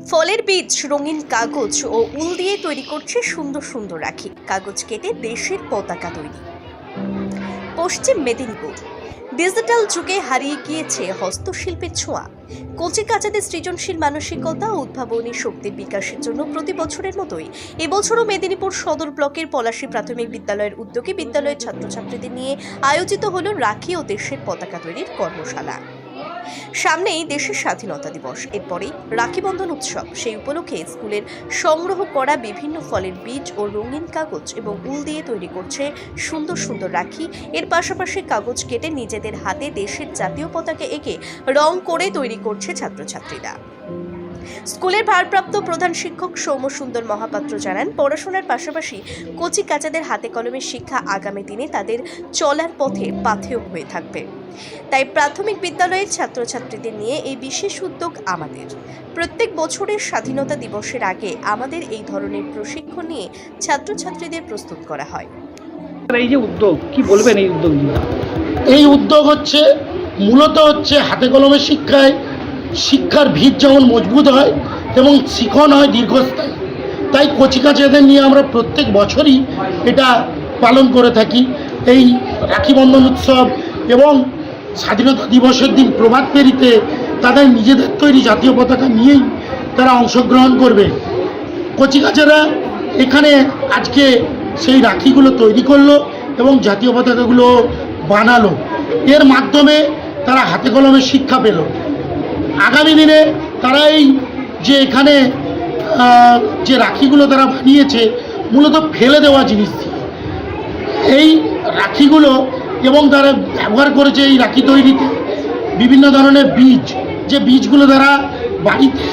ফলের বীজ, রঙিন কাগজ ও উল দিয়ে তৈরি করছে সুন্দর সুন্দর রাখি। কাগজ কেটে দেশের পতাকা তৈরি। পশ্চিম মেদিনীপুর ডিজিটাল যুগে হারিয়ে গিয়েছে হস্তশিল্পের ছোঁয়া। কচিকাঁচাদের সৃজনশীল মানসিকতা ও উদ্ভাবনী শক্তির বিকাশের জন্য প্রতি বছরের মতোই এবছরও মেদিনীপুর সদর ব্লকের পলাশী প্রাথমিক বিদ্যালয়ের উদ্যোগে বিদ্যালয়ের ছাত্রছাত্রীদের নিয়ে আয়োজিত হল রাখি ও দেশের পতাকা তৈরির কর্মশালা। সামনেই দেশের স্বাধীনতা দিবস, এরপরেই রাখি বন্ধন উৎসব। সেই উপলক্ষে স্কুলের সংগ্রহ করা বিভিন্ন ফলের বীজ ও রঙিন কাগজ এবং উল দিয়ে তৈরি করছে সুন্দর সুন্দর রাখি। এর পাশাপাশি কাগজ কেটে নিজেদের হাতে দেশের জাতীয় পতাকা এঁকে রং করে তৈরি করছে ছাত্রছাত্রীরা। স্কুলের ভারপ্রাপ্ত প্রধান শিক্ষক সৌম্যসুন্দর মহাপাত্র জানান, পড়াশোনার পাশাপাশি কচি কাচাদের হাতে কলমের শিক্ষা আগামী দিনে তাদের চলার পথে পাথেয় হয়ে থাকবে। তাই প্রাথমিক বিদ্যালয়ের ছাত্রছাত্রীদের নিয়ে এই বিশেষ উদ্যোগ আমাদের। প্রত্যেক বছরের স্বাধীনতা দিবসের আগে আমাদের এই ধরনের প্রশিক্ষণ নিয়ে ছাত্রছাত্রীদের প্রস্তুত করা হয়। এই যে উদ্যোগ, কি বলবেন এই উদ্যোগ নিয়ে? এই উদ্যোগ মূলত হাতে কলমের শিক্ষার ভিত যেমন মজবুত হয় এবং শিখন হয় দীর্ঘস্থায়ী। তাই কচিকাঁচাদের নিয়ে আমরা প্রত্যেক বছরই এটা পালন করে থাকি। এই রাখি বন্ধন উৎসব এবং স্বাধীনতা দিবসের দিন প্রভাত ফেরিতে তাদের নিজেদের তৈরি জাতীয় পতাকা নিয়েই তারা অংশগ্রহণ করবে। কচিকাঁচারা এখানে আজকে সেই রাখিগুলো তৈরি করলো এবং জাতীয় পতাকাগুলো বানালো। এর মাধ্যমে তারা হাতে কলমের শিক্ষা পেল। আগামী দিনে তারা এই যে এখানে যে রাখিগুলো তারা বানিয়েছে মূলত ফেলে দেওয়া জিনিস দিয়ে এই রাখিগুলো, এবং তারা ব্যবহার করেছে এই রাখি তৈরিতে বিভিন্ন ধরনের বীজ, যে বীজগুলো তারা বাড়িতে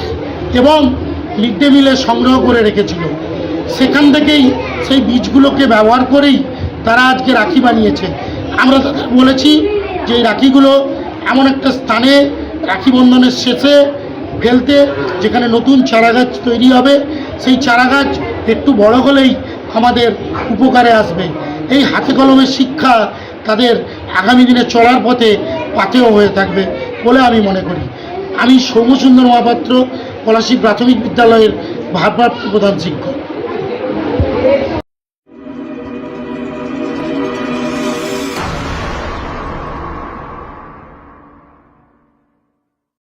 এবং মিড ডে মিলে সংগ্রহ করে রেখেছিল, সেখান থেকেই সেই বীজগুলোকে ব্যবহার করেই তারা আজকে রাখি বানিয়েছে। আমরা তাদের বলেছি যে এই রাখিগুলো এমন একটা স্থানে রাখি বন্ধনের শেষে ফেলতে, যেখানে নতুন চারাগাছ তৈরি হবে। সেই চারাগাছ একটু বড় হলেই আমাদের উপকারে আসবে। এই হাতে কলমের শিক্ষা তাদের আগামী দিনে চলার পথে পাথেয় হয়ে থাকবে বলে আমি মনে করি। আমি সৌম্যসুন্দর মহাপাত্র, পলাশী প্রাথমিক বিদ্যালয়ের ভারপ্রাপ্ত প্রধান শিক্ষক।